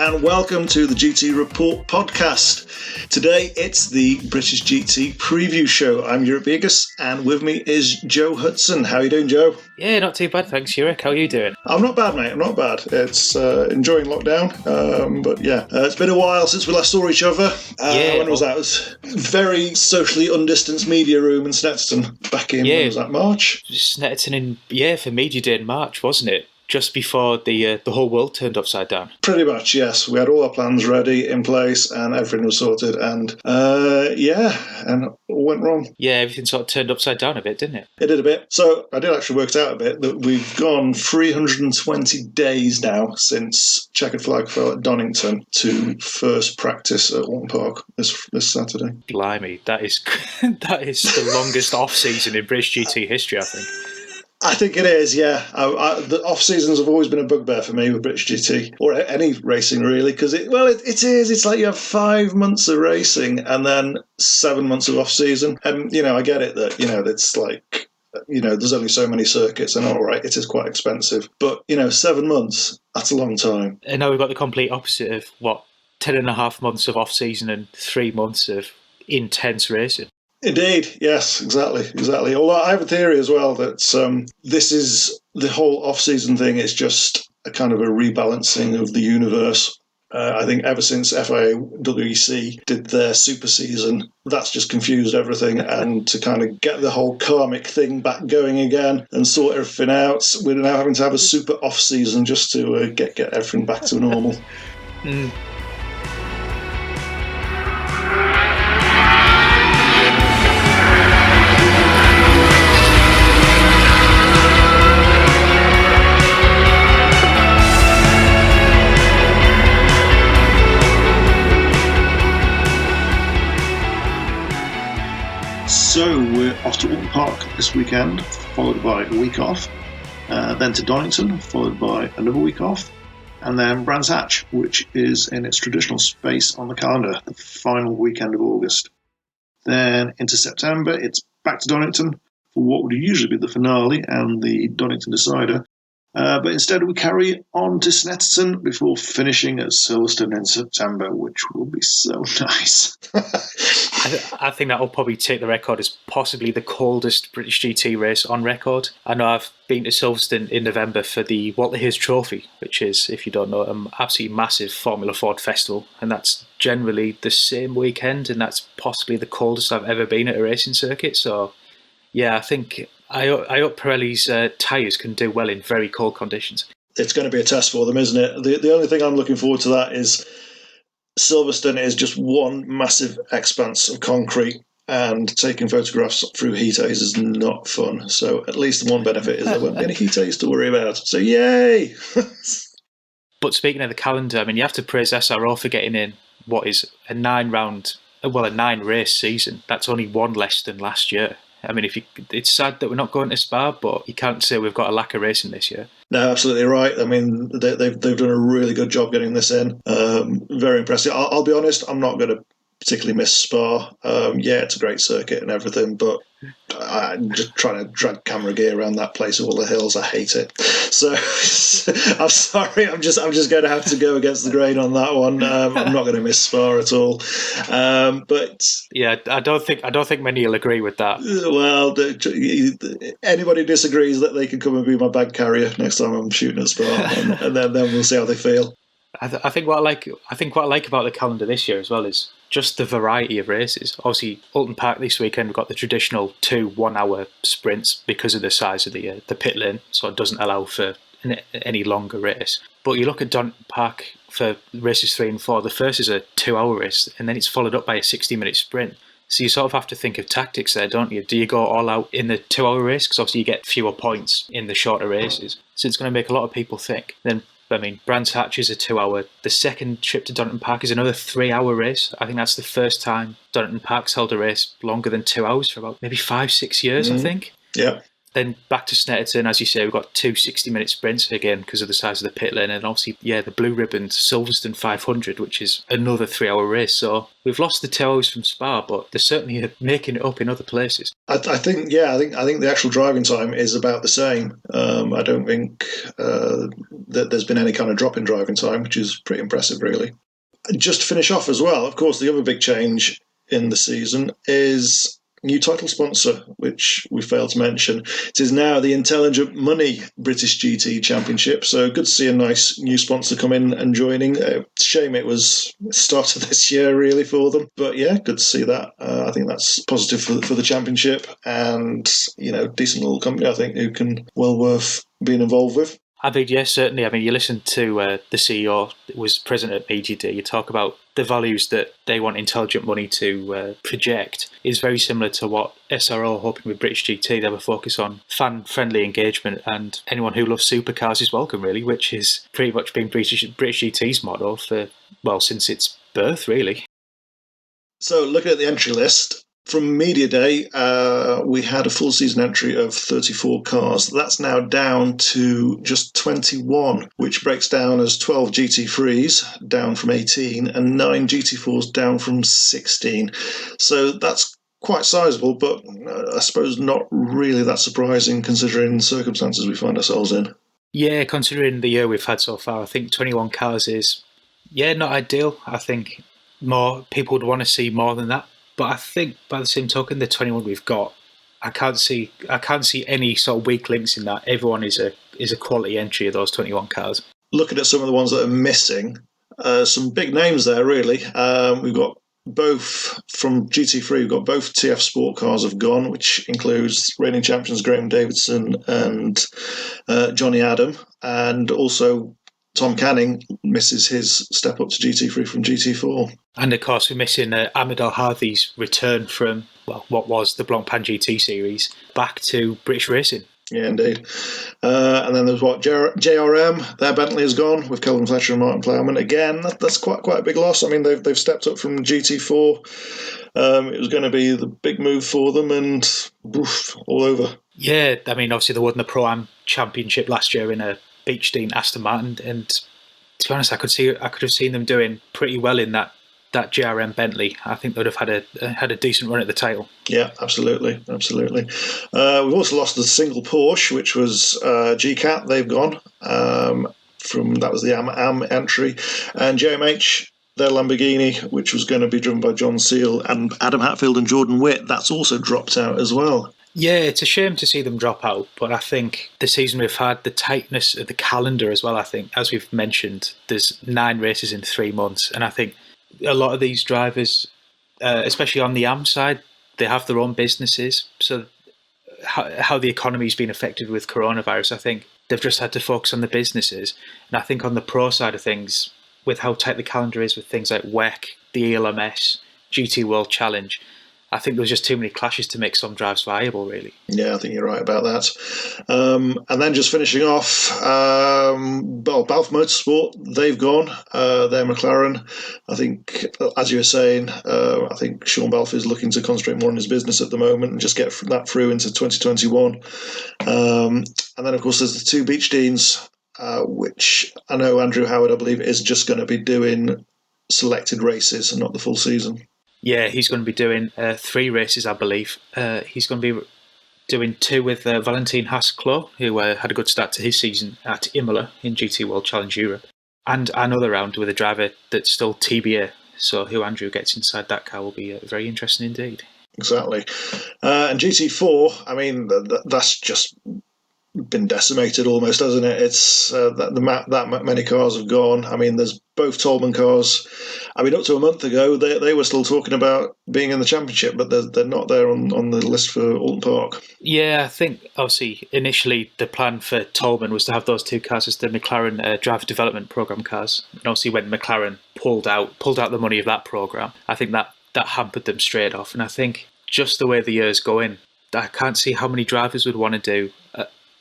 and welcome to the GT Report podcast. Today it's the British GT preview show. I'm Biegus, and with me is Joe Hudson. How are you doing, Joe? Yeah, not too bad, thanks, Jurek. How are you doing? I'm not bad, mate. I'm not bad. It's enjoying lockdown, but yeah, it's been a while since we last saw each other. When was that? It was very socially undistanced media room in Snetterton back in, when was that, March? Snetterton for Media Day in March, wasn't it? Just before the whole world turned upside down. Pretty much, yes. We had all our plans ready, in place, and everything was sorted, and and all went wrong. Yeah, everything sort of turned upside down a bit, didn't it? It did a bit. So I did actually work it out a bit, that we've gone 320 days now since Checkered Flag fell at Donington to first practice at Oulton Park this Saturday. Blimey, that is the longest off-season in British GT history, I think. I think it is, yeah. The off-seasons have always been a bugbear for me with British GT, or any racing really, because it is. It's like you have 5 months of racing and then 7 months of off-season. And, I get it that, it's like, there's only so many circuits, and all right, it is quite expensive. But, 7 months, that's a long time. And now we've got the complete opposite of, 10.5 months of off-season and 3 months of intense racing. Indeed, yes, exactly. Although I have a theory as well that this is the whole off-season thing is just a kind of a rebalancing of the universe. I think ever since FIA WEC did their super season, that's just confused everything. And to kind of get the whole karmic thing back going again and sort everything out, we're now having to have a super off-season just to get everything back to normal. So we're off to Oulton Park this weekend, followed by a week off, then to Donington, followed by another week off, and then Brands Hatch, which is in its traditional space on the calendar, the final weekend of August. Then into September, it's back to Donington for what would usually be the finale and the Donington Decider. But instead we carry on to Snetterton before finishing at Silverstone in September, which will be so nice. I think that will probably take the record as possibly the coldest British GT race on record. I know I've been to Silverstone in November for the Walter Hayes Trophy, which is, if you don't know, an absolutely massive Formula Ford festival, and that's generally the same weekend, and that's possibly the coldest I've ever been at a racing circuit. So, yeah, I hope Pirelli's tyres can do well in very cold conditions. It's going to be a test for them, isn't it? The only thing I'm looking forward to that is Silverstone is just one massive expanse of concrete, and taking photographs through heat haze is not fun. So at least the one benefit is there won't be any heat haze to worry about. So yay! But speaking of the calendar, I mean, you have to praise SRO for getting in what is a 9-race season. That's only one less than last year. I mean, it's sad that we're not going to Spa, but you can't say we've got a lack of racing this year. No, absolutely right. I mean, they've done a really good job getting this in. Very impressive. I'll be honest, I'm not going to particularly miss Spa. It's a great circuit and everything, but I'm just trying to drag camera gear around that place of all the hills. I hate it. So I'm sorry. I'm just going to have to go against the grain on that one. I'm not going to miss Spa at all. But yeah, I don't think many will agree with that. Well, anybody who disagrees, that they can come and be my bag carrier next time I'm shooting at Spa, and then we'll see how they feel. I think what I like about the calendar this year as well is just the variety of races. Obviously, Oulton Park this weekend, we've got the traditional 2 1-hour sprints because of the size of the pit lane, so it doesn't allow for any longer race. But you look at Oulton Park for races 3 and 4, the first is a 2-hour race, and then it's followed up by a 60-minute sprint. So you sort of have to think of tactics there, don't you? Do you go all out in the 2-hour race? Because obviously you get fewer points in the shorter races. So it's going to make a lot of people think. Then, I mean, Brands Hatch is a 2-hour. The second trip to Donington Park is another 3-hour race. I think that's the first time Donington Park's held a race longer than 2 hours for about maybe 5-6 years, I think. Yeah. Then back to Snetterton, as you say, we've got two 60-minute sprints again because of the size of the pit lane, and obviously, the blue ribbon Silverstone 500, which is another 3-hour race. So we've lost the 2 hours from Spa, but they're certainly making it up in other places. I think the actual driving time is about the same. I don't think that there's been any kind of drop in driving time, which is pretty impressive, really. Just to finish off as well, of course, the other big change in the season is new title sponsor, which we failed to mention. It is now the Intelligent Money British GT Championship. So good to see a nice new sponsor come in and joining. Shame it was the start of this year, really, for them. But yeah, good to see that. I think that's positive for the championship, and decent little company, I think, who can well worth being involved with. I think, yes, certainly. I mean, you listen to the CEO, who was present at BGD, you talk about the values that they want Intelligent Money to project is very similar to what SRO are hoping with British GT. They have a focus on fan-friendly engagement, and anyone who loves supercars is welcome, really, which has pretty much been British GT's motto since its birth, really. So looking at the entry list, from Media Day, we had a full season entry of 34 cars. That's now down to just 21, which breaks down as 12 GT3s, down from 18, and 9 GT4s, down from 16. So that's quite sizable, but I suppose not really that surprising considering the circumstances we find ourselves in. Yeah, considering the year we've had so far, I think 21 cars is, not ideal. I think more people would want to see more than that. But I think by the same token, the 21 we've got, I can't see any sort of weak links in that. Everyone is a quality entry of those 21 cars. Looking at some of the ones that are missing, some big names there, really. We've got both from GT3. We've got both TF Sport cars have gone, which includes reigning champions Graham Davidson and Johnny Adam, and also Tom Canning misses his step up to GT3 from GT4. And of course, we're missing Ahmed Al-Harthy's return from what was the Blancpain GT series back to British racing. Yeah, indeed. And then there's JRM. Their Bentley is gone with Kelvin Fletcher and Martin Plowman. Again, that's quite a big loss. I mean, they've stepped up from GT4. It was going to be the big move for them, and all over. Yeah, I mean, obviously they won the Pro-Am Championship last year in a Beechstein Aston Martin, and to be honest, I could have seen them doing pretty well in that JRM Bentley. I think they'd have had a decent run at the title. Yeah, absolutely. We've also lost the single Porsche, which was GCAT. They've gone that was the AM entry, and JMH, their Lamborghini, which was going to be driven by John Seal and Adam Hatfield and Jordan Witt, that's also dropped out as well. Yeah, it's a shame to see them drop out, but I think the season we've had, the tightness of the calendar as well, I think, as we've mentioned, there's 9 races in 3 months, and I think a lot of these drivers, especially on the AM side, they have their own businesses, so how the economy's been affected with coronavirus, I think they've just had to focus on the businesses, and I think on the pro side of things, with how tight the calendar is with things like WEC, the ELMS, GT World Challenge, I think there was just too many clashes to make some drives viable, really. Yeah, I think you're right about that. And then just finishing off, Balfe Motorsport, they've gone. They're McLaren. I think, as you were saying, I think Sean Balfe is looking to concentrate more on his business at the moment and just get that through into 2021. And then, of course, there's the 2 Beechdeens, which I know Andrew Howard, I believe, is just going to be doing selected races and not the full season. Yeah, he's going to be doing 3 races, I believe. He's going to be doing 2 with Valentin Haas-Clos, who had a good start to his season at Imola in GT World Challenge Europe, and another round with a driver that's still TBA. So who Andrew gets inside that car will be very interesting indeed. Exactly. And GT4, I mean, that's just been decimated almost, hasn't it? It's that many cars have gone. I mean, there's both Tolman cars. I mean, up to a month ago, they were still talking about being in the championship, but they're not there on the list for Oulton Park. Yeah, I think obviously initially the plan for Tolman was to have those 2 cars as the McLaren driver development program cars, and obviously when McLaren pulled out the money of that program, I think that hampered them straight off. And I think just the way the year's going, I can't see how many drivers would want to do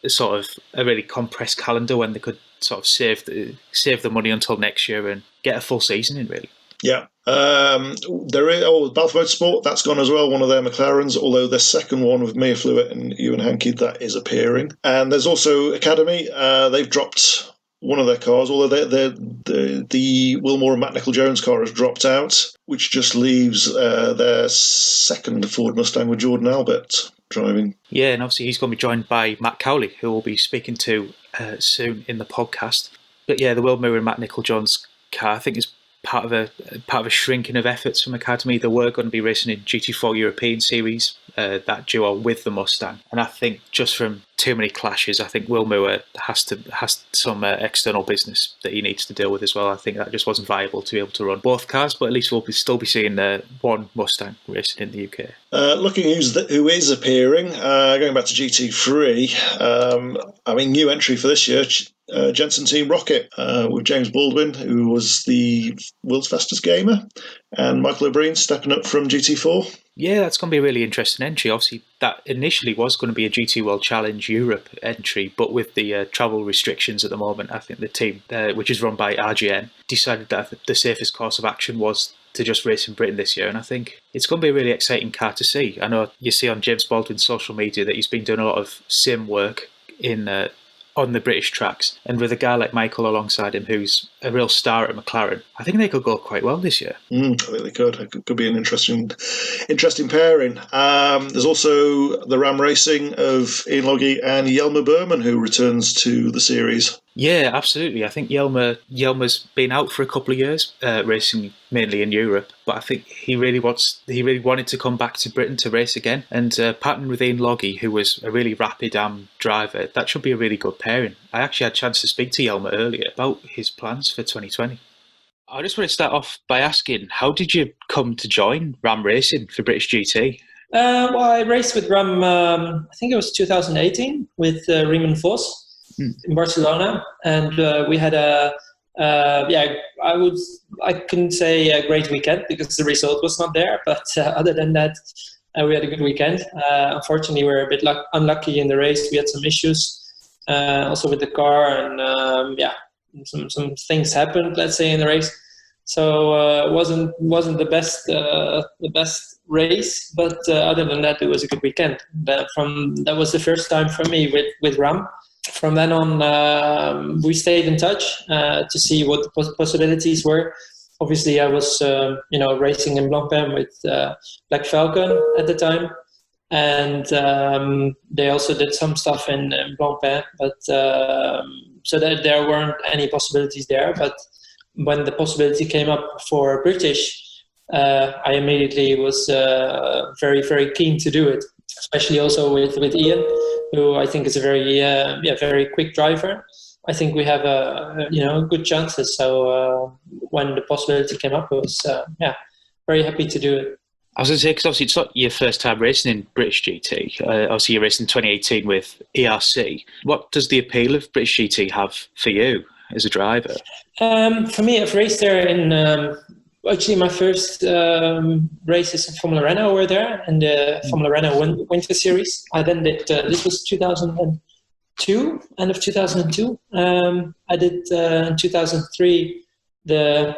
sort of a really compressed calendar when they could sort of save the money until next year and get a full season in, really. Yeah. There is Balfour Motorsport, that's gone as well, one of their McLarens, although the second one with Mia Fluett and Ewan Hankey, that is appearing. And there's also Academy. They've dropped one of their cars, although the Wilmore and Matt Nicol-Jones car has dropped out, which just leaves their second Ford Mustang with Jordan Albert driving. Yeah, and obviously he's going to be joined by Matt Cowley, who we'll be speaking to soon in the podcast. But yeah, the Wilmore and Matt Nicol-Jones car, I think, is part of a shrinking of efforts from Academy. They were going to be racing in GT4 European Series, that duo with the Mustang, and I think just from too many clashes, I think Wilmore has some external business that he needs to deal with as well. I think that just wasn't viable to be able to run both cars, but at least we'll still be seeing one Mustang racing in the UK. Looking who is appearing, going back to GT3, new entry for this year, Jensen Team Rocket, with James Baldwin, who was the world's fastest gamer, and Michael O'Brien stepping up from GT4. Yeah, that's going to be a really interesting entry. Obviously, that initially was going to be a GT World Challenge Europe entry, but with the travel restrictions at the moment, I think the team, which is run by RGN, decided that the safest course of action was to just race in Britain this year, and I think it's going to be a really exciting car to see. I know you see on James Baldwin's social media that he's been doing a lot of sim work on the British tracks, and with a guy like Michael alongside him, who's a real star at McLaren, I think they could go quite well this year. I think they could. It could be an interesting pairing. There's also the RAM Racing of Ian Logie and Yelmer Buurman, who returns to the series. Yeah, absolutely. I think Yelmer's been out for a couple of years, racing mainly in Europe, but I think he really wanted to come back to Britain to race again. And partnering with Ian Logie, who was a really rapid driver, that should be a really good pairing. I actually had a chance to speak to Yelmer earlier about his plans for 2020. I just want to start off by asking, how did you come to join RAM Racing for British GT? Well, I raced with RAM, I think it was 2018, with Riemann Vos in Barcelona, and we had I couldn't say a great weekend because the result was not there, but other than that, we had a good weekend. Unfortunately, we were a bit unlucky in the race. We had some issues also with the car, and some things happened, let's say, in the race. So it wasn't the best race, but other than that, it was a good weekend. That was the first time for me with RAM. From then on, we stayed in touch to see what the possibilities were. Obviously, I was racing in Blancpain with Black Falcon at the time, and they also did some stuff in Blancpain, but so that there weren't any possibilities there. But when the possibility came up for British, I immediately was very, very keen to do it, especially also with Ian, who I think is a very quick driver. I think we have good chances. So when the possibility came up, I was very happy to do it. I was going to say, because obviously it's not your first time racing in British GT. Obviously you raced in 2018 with ERC. What does the appeal of British GT have for you as a driver? For me, I've raced there in... actually, my first races in Formula Renault were there, in the Formula Renault Winter Series. I then did, this was 2002, end of 2002. I did in 2003 the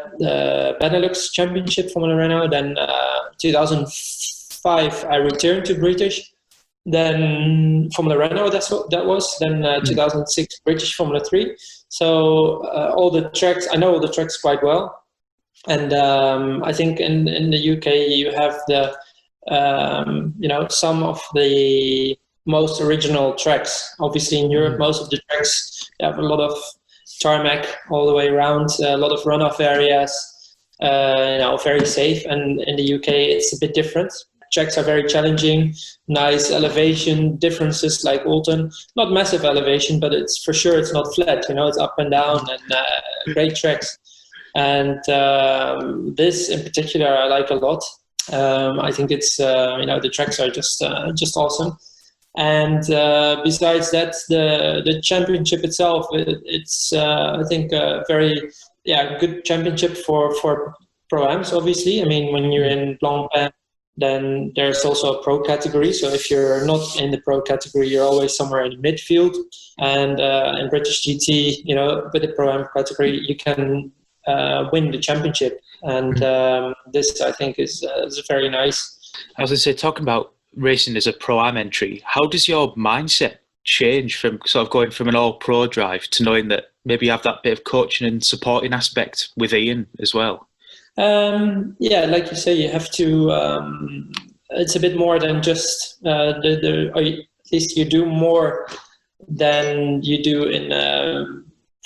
Benelux Championship Formula Renault. Then 2005 I returned to British. Then Formula Renault, that was. Then 2006 British Formula 3. So all the tracks, I know all the tracks quite well. And I think in the UK you have the some of the most original tracks. Obviously in Europe, most of the tracks have a lot of tarmac all the way around, a lot of runoff areas, very safe. And in the UK it's a bit different. Tracks are very challenging, nice elevation differences like Oulton. Not massive elevation, but it's for sure it's not flat. It's up and down, and great tracks. And this in particular I like a lot. I think it's the tracks are just awesome. And besides that, the championship itself, it's I think a very good championship for Pro-Ams, obviously. I mean, when you're in Blancpain, then there's also a pro category. So if you're not in the pro category, you're always somewhere in the midfield. And in British GT, with the Pro-Am category, you can win the championship. And this, I think, is very nice. I was going to say, talking about racing as a Pro-Am entry, how does your mindset change from sort of going from an all-pro drive to knowing that maybe you have that bit of coaching and supporting aspect with Ian as well? Yeah, like you say, you have to. It's a bit more than just or at least you do more than you do in,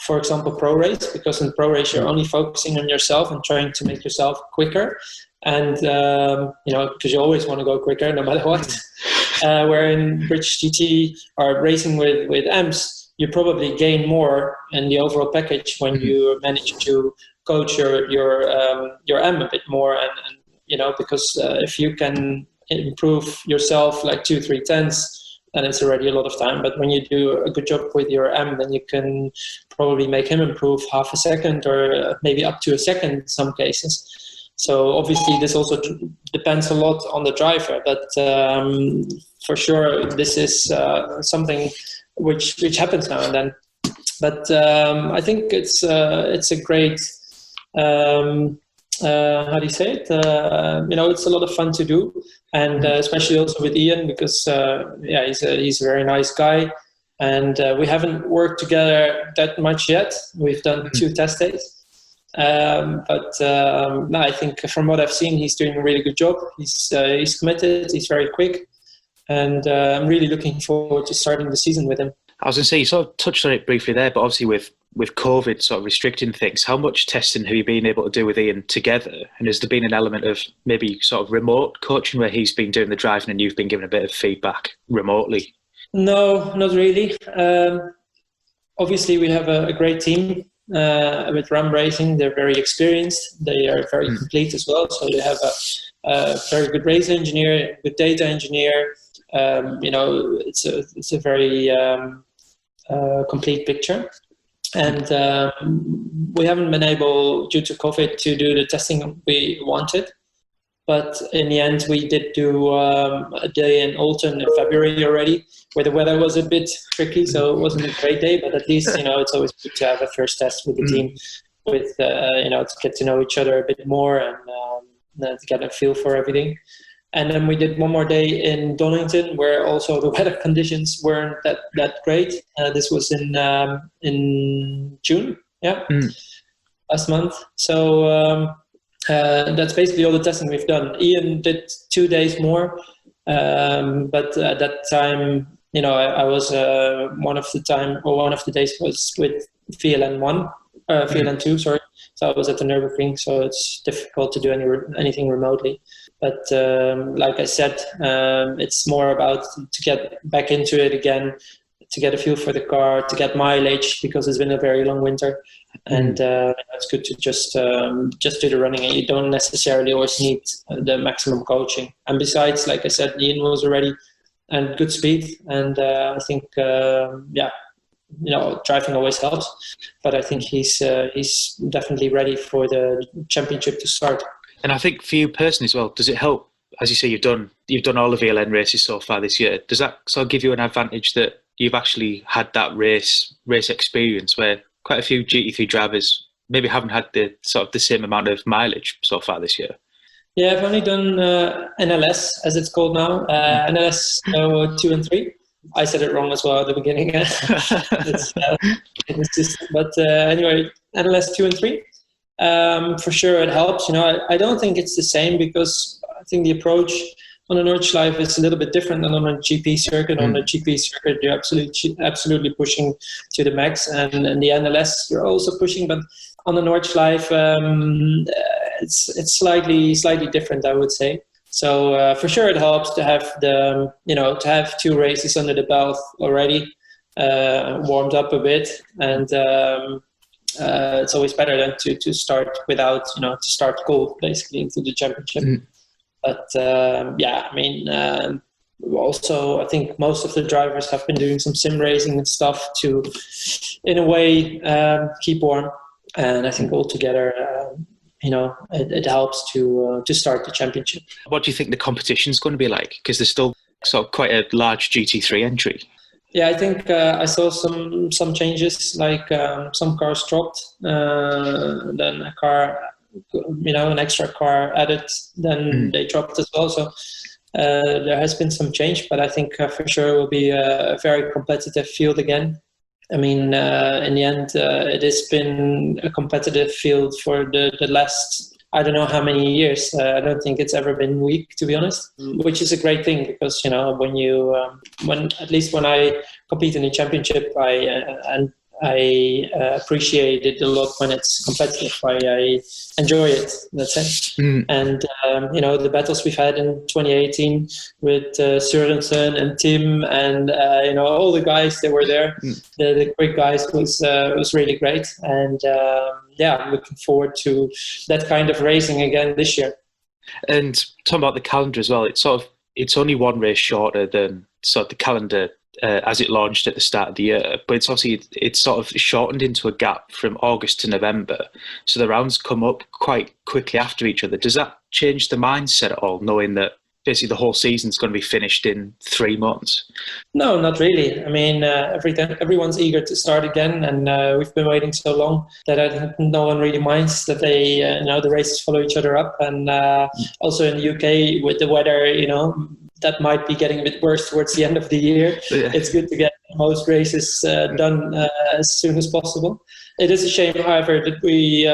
for example, pro race, because in pro race you're only focusing on yourself and trying to make yourself quicker, and because you always want to go quicker no matter what. Where in British GT or racing with AMs, you probably gain more in the overall package when you manage to coach your M a bit more, and because if you can improve yourself like 2-3 tenths, then it's already a lot of time. But when you do a good job with your M, then you can probably make him improve half a second or maybe up to a second in some cases. So obviously this also depends a lot on the driver, but for sure this is something which happens now and then. But I think it's a great how do you say it? It's a lot of fun to do, and especially also with Ian, because he's a very nice guy, and we haven't worked together that much yet. We've done 2 test days, but I think from what I've seen, he's doing a really good job. He's committed. He's very quick, and I'm really looking forward to starting the season with him. I was going to say, you sort of touched on it briefly there, but obviously with COVID sort of restricting things, how much testing have you been able to do with Ian together? And has there been an element of maybe sort of remote coaching where he's been doing the driving and you've been giving a bit of feedback remotely? No, not really. Obviously, we have a great team with RAM Racing. They're very experienced. They are very complete as well. So they have a very good race engineer, good data engineer. It's a very complete picture. And we haven't been able, due to COVID, to do the testing we wanted. But in the end, we did do a day in Oulton in February already, where the weather was a bit tricky, so it wasn't a great day. But at least, it's always good to have a first test with the team, with to get to know each other a bit more and to get a feel for everything. And then we did one more day in Donington, where also the weather conditions weren't that great. This was in June, last month. So that's basically all the testing we've done. Ian did 2 days more, but at that time, I was one of the days was with VLN2, sorry. So I was at the Nürburgring, so it's difficult to do anything remotely. But like I said, it's more about to get back into it again, to get a feel for the car, to get mileage, because it's been a very long winter. And it's good to just do the running, and you don't necessarily always need the maximum coaching. And besides, like I said, Ian was already and good speed, and I think driving always helps. But I think he's definitely ready for the championship to start. And I think for you personally as well, does it help? As you say, you've done all the VLN races so far this year. Does that sort of give you an advantage that you've actually had that race experience, where quite a few GT3 drivers maybe haven't had the same amount of mileage so far this year? Yeah, I've only done NLS, as it's called now, NLS 2 and 3. I said it wrong as well at the beginning. But anyway, NLS 2 and 3. For sure it helps. I don't think it's the same, because I think the approach on a Nordschleife is a little bit different than on a GP circuit. On the GP circuit, you're absolutely pushing to the max, and in the NLS you're also pushing, but on the Nordschleife it's slightly different, I would say. So for sure it helps to have to have 2 races under the belt already, warmed up a bit, and it's always better than to start without, to start cold basically into the championship. But also I think most of the drivers have been doing some sim racing and stuff to, in a way, keep warm. And I think altogether, it helps to start the championship. What do you think the competition's going to be like? Because there's still sort of quite a large GT3 entry. Yeah, I think I saw some changes, like some cars dropped. Then a car an extra car added, then they dropped as well. So there has been some change, but I think for sure it will be a very competitive field again. I mean, in the end, it has been a competitive field for the last, I don't know how many years. I don't think it's ever been weak, to be honest, which is a great thing because, when I compete in the championship, I appreciate it a lot when it's competitive. I enjoy it, let's say. And, the battles we've had in 2018 with Sørensen and Tim and, all the guys that were there, the quick guys was really great. And, I'm looking forward to that kind of racing again this year. And talking about the calendar as well, it's only one race shorter than sort of the calendar as it launched at the start of the year, but it's sort of shortened into a gap from August to November, so the rounds come up quite quickly after each other. Does that change the mindset at all, knowing that basically the whole season's going to be finished in 3 months? No, not really. I mean, everyone's eager to start again, and we've been waiting so long that I think no one really minds that they, the races follow each other up, and also in the UK with the weather, that might be getting a bit worse towards the end of the year. Yeah. It's good to get most races done as soon as possible. It is a shame, however, that we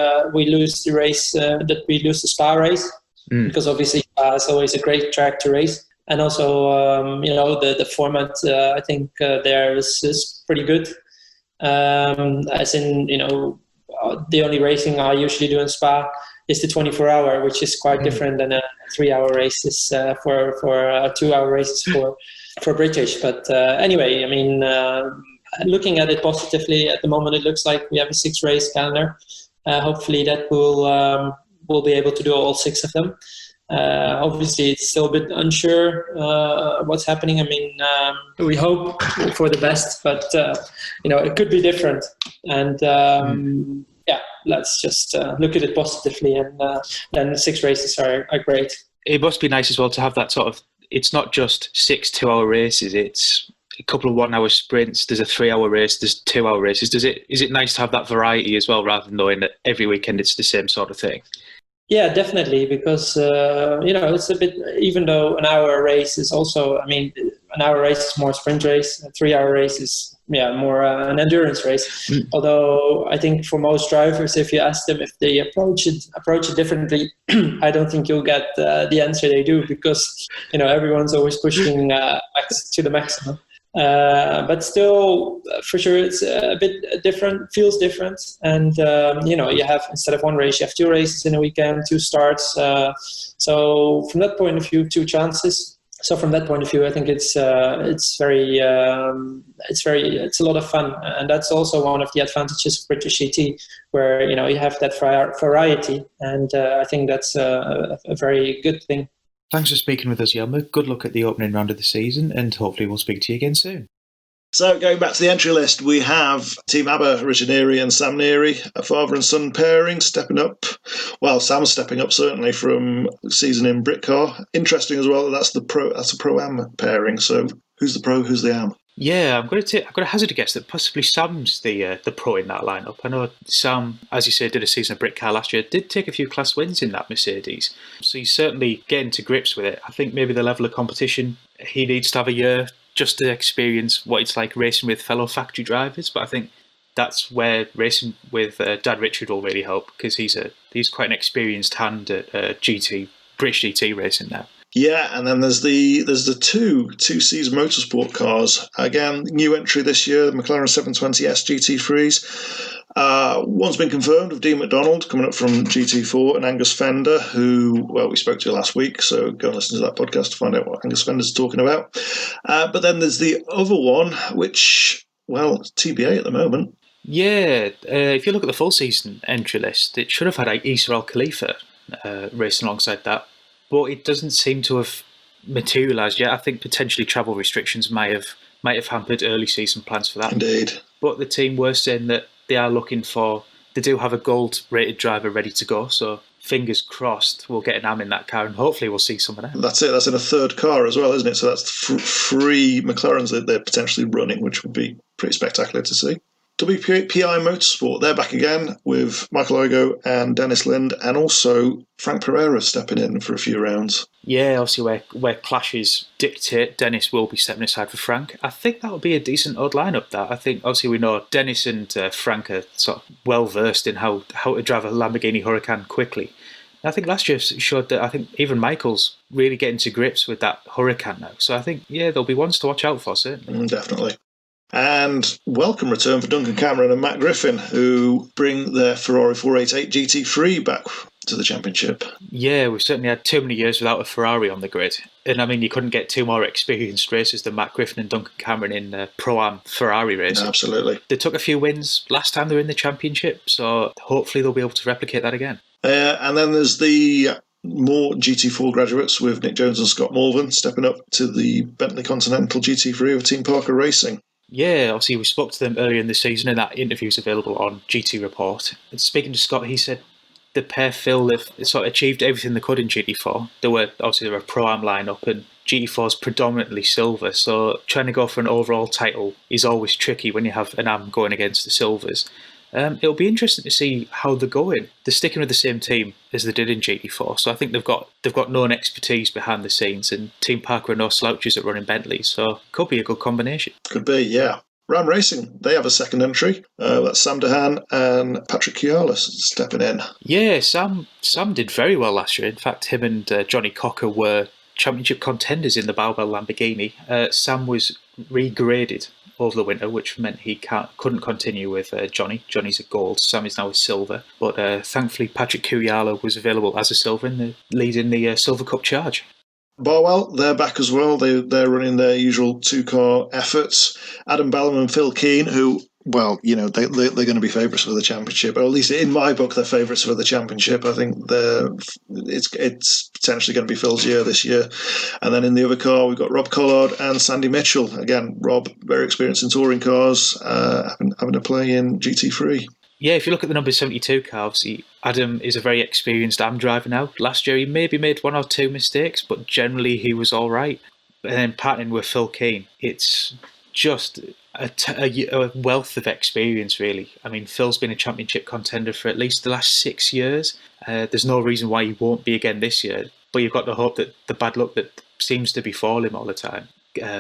lose the race, that we lose the Spa race, because obviously Spa is always a great track to race. And also, the format, I think there is pretty good. As in, the only racing I usually do in Spa is the 24-hour, which is quite different than a 3-hour race is for a 2-hour races for British. But anyway, I mean, looking at it positively, at the moment it looks like we have a 6-race calendar. Hopefully that we'll be able to do all 6 of them. Obviously, it's still a bit unsure what's happening. I mean, we hope for the best, but it could be different. And let's just look at it positively, and then 6 races are great. It must be nice as well to have that sort of, it's not just 6 2-hour races, it's a couple of 1-hour sprints, there's a 3-hour race, there's 2-hour races. Is it nice to have that variety as well, rather than knowing that every weekend it's the same sort of thing? Yeah, definitely, because it's a bit, even though an hour race is also, I mean, an hour race is more a sprint race, a 3-hour race is more an endurance race. Although I think for most drivers, if you ask them if they approach it differently, I don't think you'll get the answer they do, because everyone's always pushing to the maximum. But still, for sure, it's a bit different, feels different. And, you have, instead of 1 race, you have 2 races in a weekend, 2 starts. So from that point of view, 2 chances. So from that point of view, I think it's a lot of fun. And that's also one of the advantages of British GT, where, you have that variety. And I think that's a very good thing. Thanks for speaking with us, Yelmer. Good luck at the opening round of the season, and hopefully we'll speak to you again soon. So, going back to the entry list, we have Team ABBA, Richard Neary and Sam Neary, a father and son pairing, stepping up. Well, Sam's stepping up, certainly, from season in Britcar. Interesting as well that that's a Pro-Am pairing. So, who's the Pro, who's the Am? Yeah, I'm going to hazard a guess that possibly Sam's the Pro in that lineup. I know Sam, as you say, did a season of Britcar last year, did take a few class wins in that Mercedes. So he's certainly getting to grips with it. I think maybe the level of competition, he needs to have a year just to experience what it's like racing with fellow factory drivers. But I think that's where racing with Dad Richard will really help, because he's quite an experienced hand at British GT racing now. Yeah, and then there's the two-season motorsport cars. Again, new entry this year, the McLaren 720S GT3s. One's been confirmed of Dean McDonald coming up from GT4, and Angus Fender, who, well, we spoke to last week, so go and listen to that podcast to find out what Angus Fender's talking about. But then there's the other one, which, well, TBA at the moment. Yeah, if you look at the full season entry list, it should have had Issa Al Khalifa racing alongside that. But it doesn't seem to have materialised yet. I think potentially travel restrictions might have hampered early season plans for that. Indeed. But the team were saying that they do have a gold-rated driver ready to go, so fingers crossed we'll get an AM in that car, and hopefully we'll see someone else. That's it, that's in a third car as well, isn't it? So that's 3 McLarens that they're potentially running, which would be pretty spectacular to see. WPI Motorsport, they're back again with Michael Ogo and Dennis Lind, and also Frank Pereira stepping in for a few rounds. Yeah, obviously where clashes dictate, Dennis will be stepping aside for Frank. I think that would be a decent odd lineup. That I think obviously we know Dennis and Frank are sort of well versed in how to drive a Lamborghini Huracan quickly. I think last year showed that I think even Michael's really getting to grips with that Huracan now. So I think, yeah, there'll be ones to watch out for, certainly. Definitely. And welcome return for Duncan Cameron and Matt Griffin, who bring their Ferrari 488 GT3 back to the championship. Yeah, we've certainly had too many years without a Ferrari on the grid. And I mean, you couldn't get two more experienced racers than Matt Griffin and Duncan Cameron in Pro-Am Ferrari racing. Absolutely. They took a few wins last time they were in the championship, so hopefully they'll be able to replicate that again. And then there's the more GT4 graduates with Nick Jones and Scott Malvern stepping up to the Bentley Continental GT3 of Team Parker Racing. Yeah, obviously we spoke to them earlier in the season, and that interview's available on GT Report. And speaking to Scott, he said the pair feel they've sort of achieved everything they could in GT4. They were a Pro-Am lineup, and GT4 is predominantly silver, so trying to go for an overall title is always tricky when you have an AM going against the silvers. It'll be interesting to see how they're going. They're sticking with the same team as they did in GT4, so I think they've got known expertise behind the scenes, and Team Parker are no slouches at running Bentley, so could be a good combination. Could be, yeah. RAM Racing, they have a second entry. That's Sam Dehan and Patrick Kialis stepping in. Yeah, Sam did very well last year. In fact, him and Johnny Cocker were championship contenders in the Baubel Lamborghini. Sam was regraded over the winter, which meant he couldn't continue with Johnny. Johnny's a gold, Sam is now a silver. But thankfully, Patrick Kuyala was available as a silver in the lead in the Silver Cup charge. Barwell, they're back as well. They're running their usual two-car efforts. Adam Ballum and Phil Keane, who, well, you know, they're going to be favourites for the championship, or at least in my book, they're favourites for the championship. I think it's potentially going to be Phil's year this year. And then in the other car, we've got Rob Collard and Sandy Mitchell. Again, Rob, very experienced in touring cars, having to play in GT3. Yeah, if you look at the number 72 car, obviously Adam is a very experienced AM driver now. Last year he maybe made one or two mistakes, but generally he was all right. And then partnering with Phil Keane, it's just a wealth of experience, really. I mean, Phil's been a championship contender for at least the last 6 years. There's no reason why he won't be again this year, but you've got to hope that the bad luck that seems to befall him all the time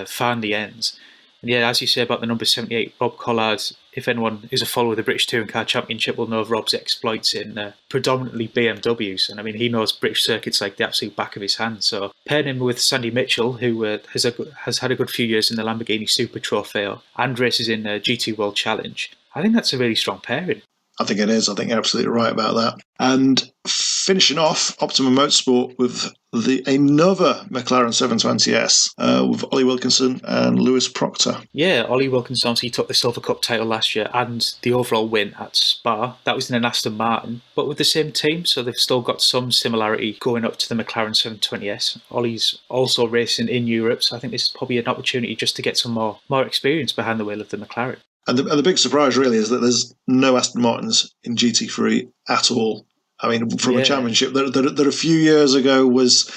finally ends. And yeah, as you say about the number 78, Rob Collard, if anyone is a follower of the British Touring Car Championship will know of Rob's exploits in predominantly BMWs. And I mean, he knows British circuits like the absolute back of his hand. So pairing him with Sandy Mitchell, who has had a good few years in the Lamborghini Super Trofeo and races in GT World Challenge, I think that's a really strong pairing. I think it is. I think you're absolutely right about that. And finishing off, Optimum Motorsport with another McLaren 720S with Ollie Wilkinson and Lewis Proctor. Yeah, Ollie Wilkinson obviously took the Silver Cup title last year and the overall win at Spa. That was in an Aston Martin, but with the same team, so they've still got some similarity going up to the McLaren 720S. Ollie's also racing in Europe, so I think this is probably an opportunity just to get some more experience behind the wheel of the McLaren. And the big surprise really is that there's no Aston Martins in GT3 at all. I mean, from a championship that a few years ago was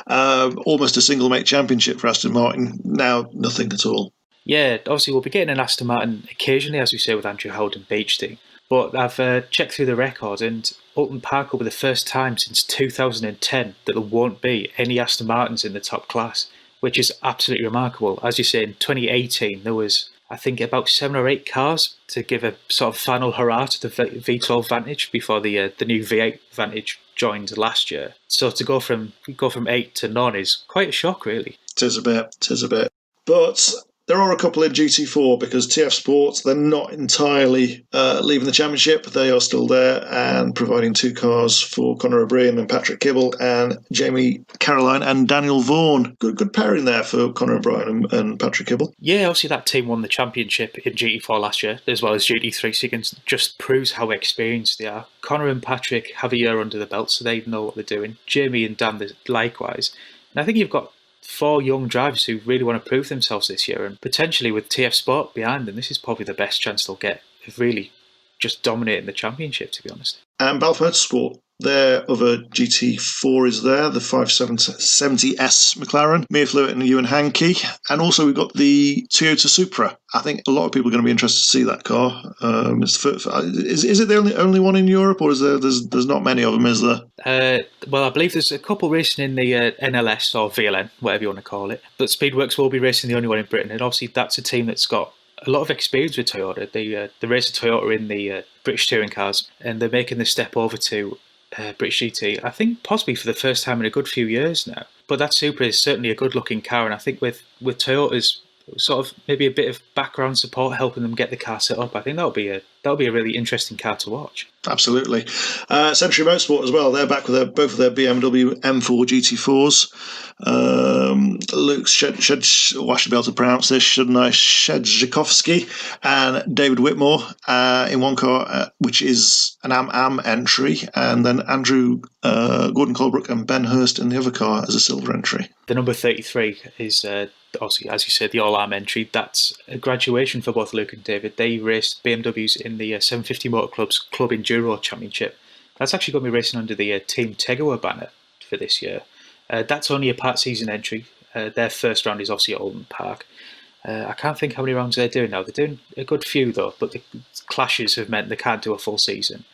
almost a single make championship for Aston Martin. Now, nothing at all. Yeah, obviously we'll be getting an Aston Martin occasionally, as we say with Andrew Howden Beechting. But I've checked through the record, and Oulton Park will be the first time since 2010 that there won't be any Aston Martins in the top class, which is absolutely remarkable. As you say, in 2018 there was, I think, about 7 or 8 cars to give a sort of final hurrah to the V12 Vantage before the new V8 Vantage joined last year. So to go from 8 to none is quite a shock, really. Tis a bit. But there are a couple in GT4 because TF Sports, they're not entirely leaving the championship. They are still there and providing 2 cars for Conor O'Brien and Patrick Kibble and Jamie Caroline and Daniel Vaughan. Good pairing there for Conor O'Brien and Patrick Kibble. Yeah, obviously that team won the championship in GT4 last year as well as GT3, so you can just proves how experienced they are. Conor and Patrick have a year under the belt, so they know what they're doing. Jamie and Dan likewise. And I think you've got 4 young drivers who really want to prove themselves this year, and potentially with TF Sport behind them, this is probably the best chance they'll get of really just dominating the championship, to be honest. And Balfour Motorsport, Their other GT4 is there, the 570S McLaren, Mia Flewitt and Ewan Hankey. And also we've got the Toyota Supra. I think a lot of people are going to be interested to see that car. Is it the only one in Europe, or is there's not many of them, is there? Well, I believe there's a couple racing in the NLS or VLN, whatever you want to call it. But Speedworks will be racing the only one in Britain. And obviously that's a team that's got a lot of experience with Toyota. They race a Toyota in the British touring cars, and they're making the step over to British GT, I think possibly for the first time in a good few years now. But that Supra is certainly a good looking car, and I think with Toyota's sort of maybe a bit of background support helping them get the car set up, I think that'll be a really interesting car to watch. Absolutely. Century Motorsport as well. They're back with both of their BMW M4 GT4s. Luke I should be able to pronounce this, shouldn't I? Shedzhikovsky and David Whitmore in one car, which is an AM entry, and then Andrew Gordon Colebrook and Ben Hurst in the other car as a silver entry. The number 33 is obviously, as you said, the all-arm entry. That's a graduation for both Luke and David. They raced BMWs in the 750 Motor Club's Club Enduro Championship. That's actually going to be racing under the Team Tegawa banner for this year. That's only a part season entry. Their first round is obviously at Oulton Park. I can't think how many rounds they're doing now. They're doing a good few though, but the clashes have meant they can't do a full season.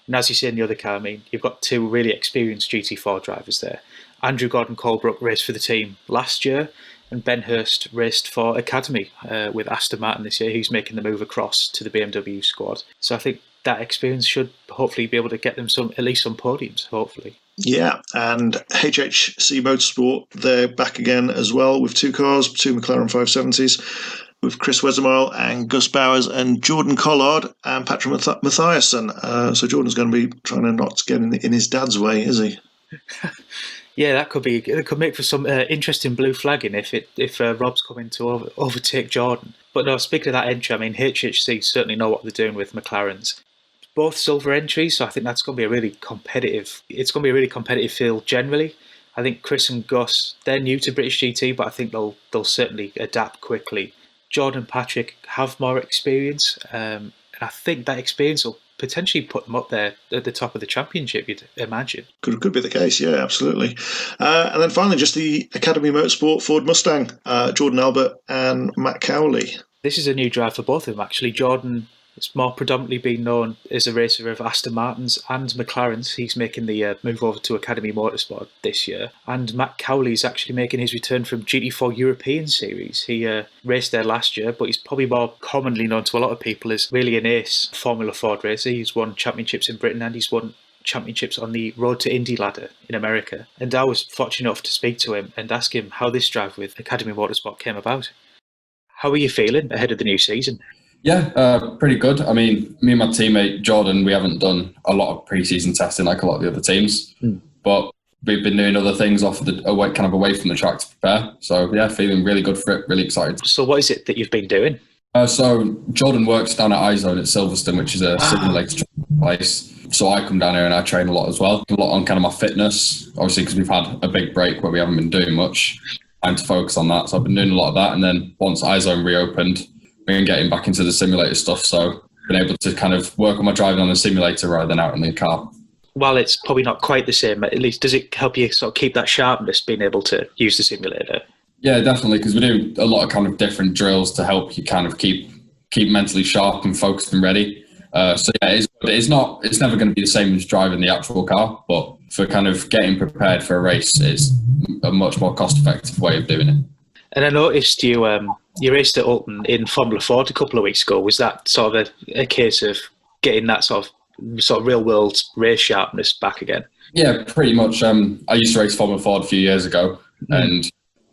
And as you say in the other car, I mean, you've got two really experienced GT4 drivers there. Andrew Gordon Colebrook raced for the team last year, and Ben Hurst raced for Academy with Aston Martin this year. He's making the move across to the BMW squad. So I think that experience should hopefully be able to get them at least some podiums, hopefully. Yeah, and HHC Motorsport, they're back again as well with two cars, two McLaren 570s, with Chris Wesemile and Gus Bowers and Jordan Collard and Patrick Mathiasen. So Jordan's going to be trying to not get in his dad's way, is he? Yeah, it could make for some interesting blue flagging if Rob's coming to overtake Jordan. But no, speaking of that entry, I mean, HHC certainly know what they're doing with McLarens. Both silver entries, so I think that's going to be a really competitive. It's going to be a really competitive field generally. I think Chris and Gus, they're new to British GT, but I think they'll certainly adapt quickly. Jordan and Patrick have more experience, and I think that experience will potentially put them up there at the top of the championship, you'd imagine. Could be the case, yeah, absolutely. And then finally, just the Academy Motorsport Ford Mustang, Jordan Albert and Matt Cowley. This is a new drive for both of them, actually. Jordan has more predominantly been known as a racer of Aston Martins and McLarens. He's making the move over to Academy Motorsport this year. And Matt Cowley is actually making his return from GT4 European Series. He raced there last year, but he's probably more commonly known to a lot of people as really an ace Formula Ford racer. He's won championships in Britain and he's won championships on the Road to Indy ladder in America. And I was fortunate enough to speak to him and ask him how this drive with Academy Motorsport came about. How are you feeling ahead of the new season? Yeah, pretty good. I mean, me and my teammate Jordan, we haven't done a lot of pre-season testing like a lot of the other teams, but we've been doing other things away from the track to prepare. So yeah, feeling really good for it, really excited. So what is it that you've been doing? So Jordan works down at iZone at Silverstone, which is a simulator place. So I come down here and I train a lot as well. A lot on kind of my fitness, obviously because we've had a big break where we haven't been doing much. Time to focus on that. So I've been doing a lot of that. And then once iZone reopened, we're getting back into the simulator stuff, so been able to kind of work on my driving on the simulator rather than out in the car. While it's probably not quite the same, at least does it help you sort of keep that sharpness, being able to use the simulator? Yeah, definitely, because we do a lot of kind of different drills to help you kind of keep mentally sharp and focused and ready. So yeah, it's never going to be the same as driving the actual car, but for kind of getting prepared for a race, it's a much more cost-effective way of doing it. And I noticed you raced at Oulton in Formula Ford a couple of weeks ago. Was that sort of a case of getting that sort of real world race sharpness back again? Yeah, pretty much. I used to race Formula Ford a few years ago, and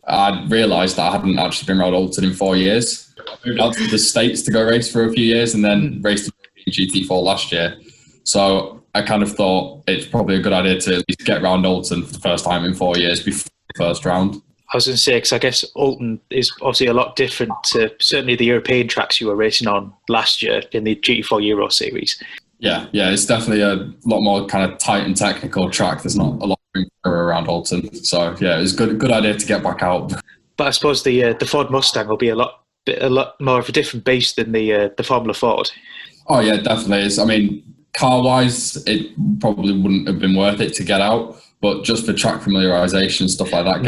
I realised that I hadn't actually been around Oulton in 4 years. I moved out to the States to go race for a few years, and then raced in GT4 last year. So I kind of thought it's probably a good idea to at least get around Oulton for the first time in 4 years before the first round. I was going to say, because I guess Oulton is obviously a lot different to certainly the European tracks you were racing on last year in the GT4 Euro Series. Yeah, it's definitely a lot more kind of tight and technical track. There's not a lot of room around Oulton. So yeah, it's a good idea to get back out. But I suppose the Ford Mustang will be a lot more of a different beast than the Formula Ford. Oh yeah, definitely. I mean, car-wise, it probably wouldn't have been worth it to get out, but just for track familiarisation, stuff like that,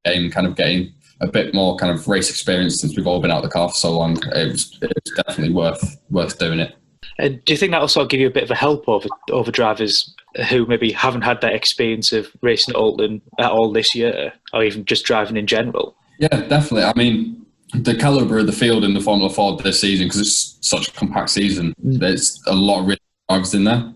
getting a bit more kind of race experience since we've all been out of the car for so long, it was definitely worth doing it. And do you think that'll sort of give you a bit of a help over drivers who maybe haven't had that experience of racing at Oulton at all this year, or even just driving in general? Yeah, definitely. I mean, the calibre of the field in the Formula Ford this season, because it's such a compact season, there's a lot of really drivers in there.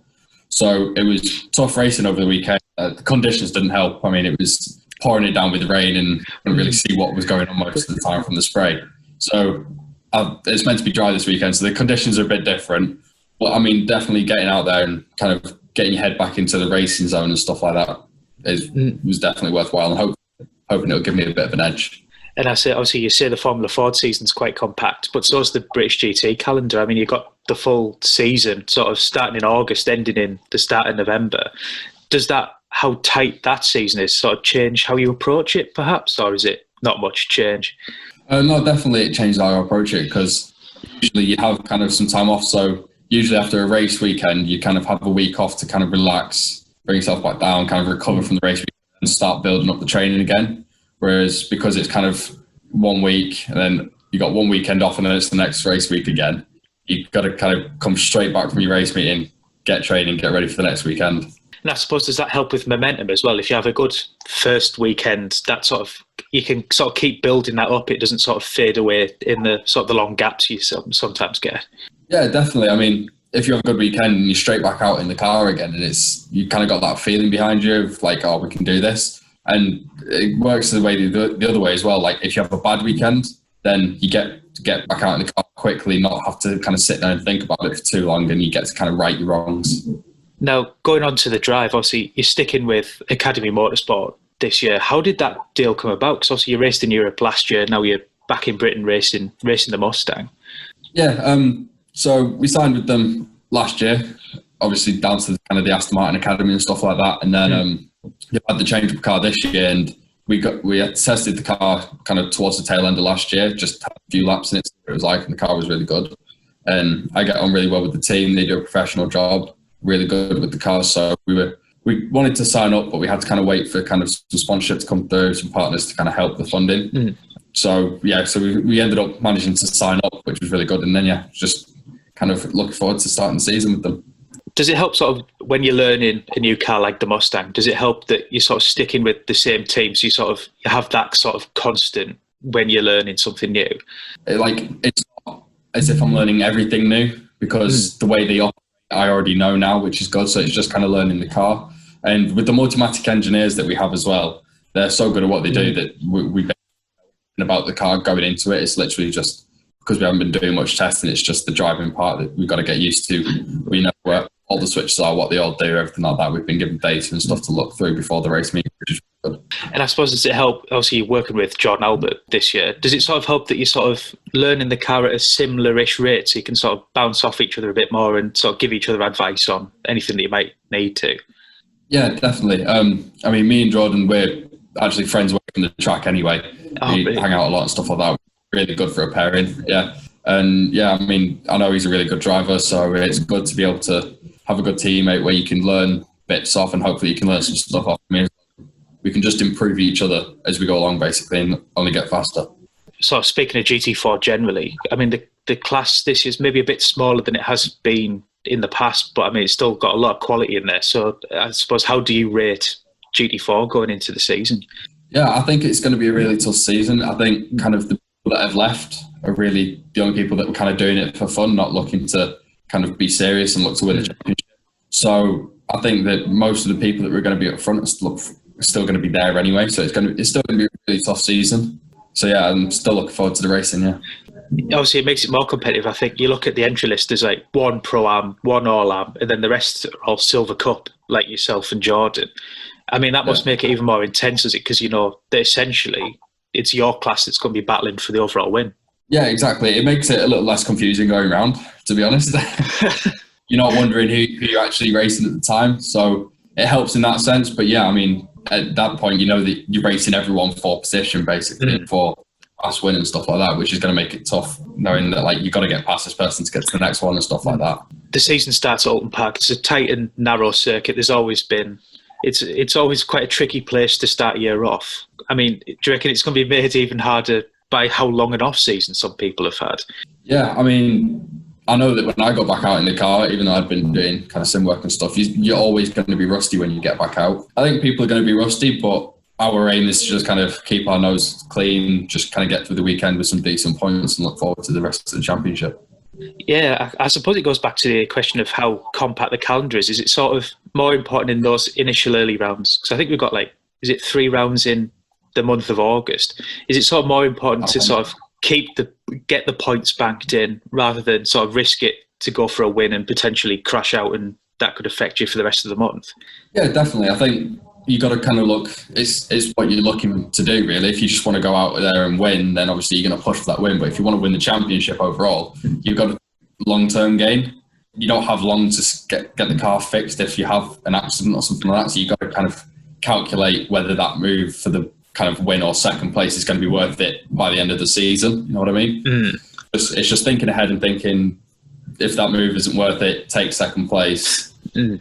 So it was tough racing over the weekend. The conditions didn't help. I mean, it was pouring it down with rain and couldn't really see what was going on most of the time from the spray. So it's meant to be dry this weekend, so the conditions are a bit different. But I mean, definitely getting out there and kind of getting your head back into the racing zone and stuff like that was definitely worthwhile, and hoping it'll give me a bit of an edge. And I say, obviously, you say the Formula Ford season's quite compact, but so is the British GT calendar. I mean, you've got the full season sort of starting in August, ending in the start of November. Does that, how tight that season is, sort of change how you approach it, perhaps, or is it not much change? No, definitely it changed how I approach it, because usually you have kind of some time off. So usually after a race weekend, you kind of have a week off to kind of relax, bring yourself back down, kind of recover from the race weekend and start building up the training again. Whereas because it's kind of 1 week and then you got 1 weekend off and then it's the next race week again, you've got to kind of come straight back from your race meeting, get training, get ready for the next weekend. And I suppose, does that help with momentum as well? If you have a good first weekend, that sort of, you can sort of keep building that up. It doesn't sort of fade away in the sort of the long gaps you sometimes get. Yeah, definitely. I mean, if you have a good weekend and you're straight back out in the car again, and you kind of got that feeling behind you of like, oh, we can do this. And it works the way the other way as well. Like if you have a bad weekend, then you get back out in the car quickly, not have to kind of sit there and think about it for too long, and you get to kind of right your wrongs. Now, going on to the drive, obviously you're sticking with Academy Motorsport this year. How did that deal come about? Because obviously you raced in Europe last year, now you're back in Britain racing the Mustang. Yeah, so we signed with them last year, obviously down to kind of the Aston Martin Academy and stuff like that, and then we had the change of car this year, and we had tested the car kind of towards the tail end of last year, just had a few laps in it, it was like, and the car was really good. And I get on really well with the team. They do a professional job, really good with the car. So we wanted to sign up, but we had to kind of wait for kind of some sponsorship to come through, some partners to kind of help the funding. So we ended up managing to sign up, which was really good. And then just kind of looking forward to starting the season with them. Does it help sort of when you're learning a new car like the Mustang, does it help that you're sort of sticking with the same team, so you sort of have that sort of constant when you're learning something new? It's not as if I'm learning everything new, because the way they operate, I already know now, which is good. So it's just kind of learning the car. And with the Multimatic engineers that we have as well, they're so good at what they do that we about the car going into it. It's literally just because we haven't been doing much testing. It's just the driving part that we've got to get used to. We know where all the switches are, what they all do, everything like that. We've been given data and stuff to look through before the race meeting, which is good. And I suppose, does it help, obviously you're working with Jordan Albert this year, does it sort of help that you're sort of learning the car at a similar-ish rate, so you can sort of bounce off each other a bit more and sort of give each other advice on anything that you might need to? Yeah, definitely. I mean, me and Jordan, we're actually friends away from the track anyway. We hang out a lot and stuff like that. Really good for a pairing, yeah. And yeah, I mean, I know he's a really good driver, so it's good to be able to have a good teammate where you can learn bits off, and hopefully you can learn some stuff off me. We can just improve each other as we go along, basically, and only get faster. So speaking of GT4 generally, I mean, the class this year is maybe a bit smaller than it has been in the past, but I mean, it's still got a lot of quality in there. So I suppose, how do you rate GT4 going into the season? Yeah, I think it's going to be a really tough season. I think kind of the people that have left are really the only people that were kind of doing it for fun, not looking to kind of be serious and look to win a championship. So I think that most of the people that were going to be up front are still going to be there anyway. So it's still going to be a really tough season. So yeah, I'm still looking forward to the racing, yeah. Obviously, it makes it more competitive. I think you look at the entry list, there's like one Pro-Am, one All-Am, and then the rest are all Silver Cup, like yourself and Jordan. I mean, that must make it even more intense, is it? Because you know that essentially it's your class that's going to be battling for the overall win. Yeah, exactly. It makes it a little less confusing going around, to be honest. You're not wondering who you're actually racing at the time. So it helps in that sense. But yeah, I mean, at that point, you know that you're racing everyone for position, basically, for fast win and stuff like that, which is going to make it tough, knowing that like you've got to get past this person to get to the next one and stuff like that. the season starts at Oulton Park. It's a tight and narrow circuit. There's always been. It's always quite a tricky place to start a year off. I mean, do you reckon it's going to be made even harder by how long an off season some people have had? Yeah, I mean, I know that when I got back out in the car, even though I'd been doing kind of sim work and stuff, you're always going to be rusty when you get back out. I think people are going to be rusty, but our aim is to just kind of keep our nose clean, just kind of get through the weekend with some decent points and look forward to the rest of the championship. Yeah, I suppose it goes back to the question of how compact the calendar is. Is it sort of more important in those initial early rounds? Because I think we've got 3 rounds in the month of August? Is it sort of more important to sort of get the points banked in rather than sort of risk it to go for a win and potentially crash out, and that could affect you for the rest of the month? Yeah, definitely. I think you got to kind of look, it's what you're looking to do, really. If you just want to go out there and win, then obviously you're going to push for that win. But if you want to win the championship overall, you've got a long-term gain. You don't have long to get the car fixed if you have an accident or something like that. So you've got to kind of calculate whether that move for the kind of win or second place is going to be worth it by the end of the season. You know what I mean? It's just thinking ahead and thinking, if that move isn't worth it, take second place, get the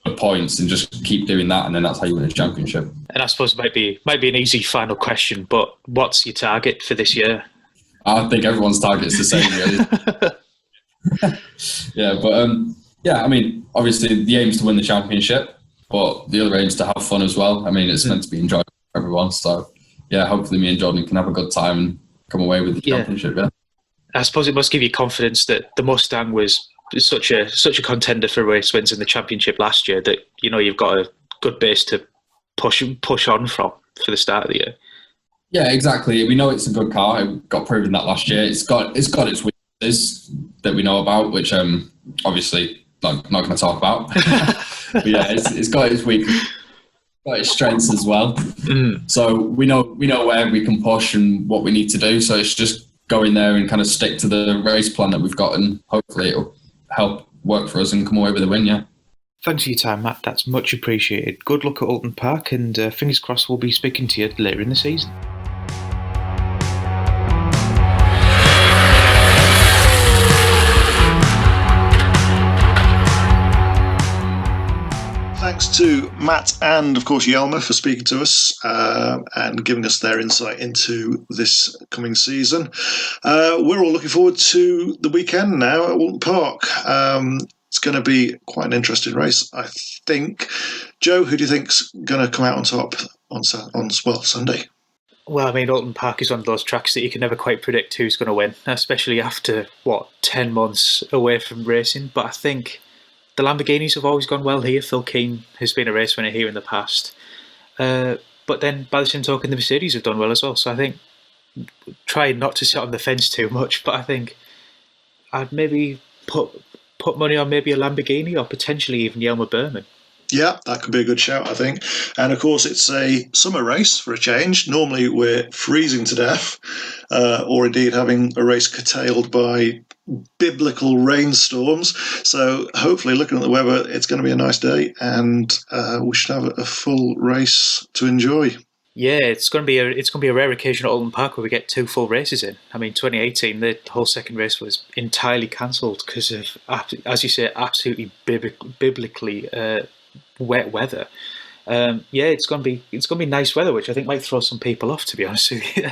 good points, and just keep doing that, and then that's how you win a championship. And I suppose it might be an easy final question, but what's your target for this year? I think everyone's target is the same, really. I mean, obviously the aim is to win the championship, but the other aim is to have fun as well. I mean, it's meant to be enjoyable for everyone. So, yeah, hopefully me and Jordan can have a good time and come away with the championship. Yeah. I suppose it must give you confidence that the Mustang was such a contender for race wins in the championship last year that you've got a good base to push on from for the start of the year. Yeah, exactly. We know it's a good car. It got proven that last year. It's got its weaknesses that we know about, which obviously not going to talk about. But yeah, it's got its weaknesses, got its strengths as well. So we know where we can push and what we need to do. So it's just go in there and kind of stick to the race plan that we've got, and hopefully it'll help work for us and come away with a win. Yeah. Thanks for your time, Matt. That's much appreciated. Good luck at Oulton Park, and fingers crossed we'll be speaking to you later in the season. Thanks to Matt and, of course, Yelmer for speaking to us and giving us their insight into this coming season. We're all looking forward to the weekend now at Oulton Park. It's going to be quite an interesting race, I think. Joe, who do you think's going to come out on top on Sunday? Well, I mean, Oulton Park is one of those tracks that you can never quite predict who's going to win, especially after, 10 months away from racing. But I think the Lamborghinis have always gone well here. Phil Keane has been a race winner here in the past. But then, by the same token, the Mercedes have done well as well. So I think, try not to sit on the fence too much, but I think I'd maybe put money on maybe a Lamborghini or potentially even Yelmer Buurman. Yeah, that could be a good shout, I think. And of course, it's a summer race for a change. Normally, we're freezing to death, or indeed having a race curtailed by biblical rainstorms. So hopefully, looking at the weather, it's going to be a nice day, and we should have a full race to enjoy. Yeah, it's going to be a rare occasion at Oulton Park where we get 2 full races in. I mean, 2018, the whole second race was entirely cancelled because of, as you say, absolutely biblically wet weather. It's going to be nice weather, which I think might throw some people off, to be honest with you.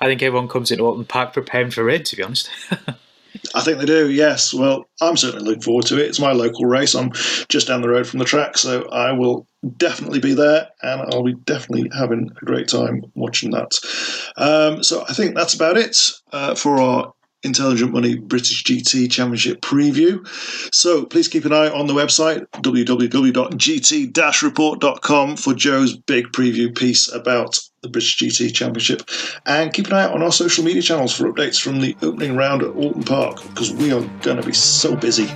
I think everyone comes into Oulton Park preparing for rain, to be honest. I think they do, yes. Well, I'm certainly looking forward to it. It's my local race. I'm just down the road from the track, so I will definitely be there, and I'll be definitely having a great time watching that. So I think that's about it for our Intelligent Money British GT Championship preview. So please keep an eye on the website, www.gt-report.com, for Joe's big preview piece about the British GT Championship. And keep an eye out on our social media channels for updates from the opening round at Oulton Park, because we are going to be so busy.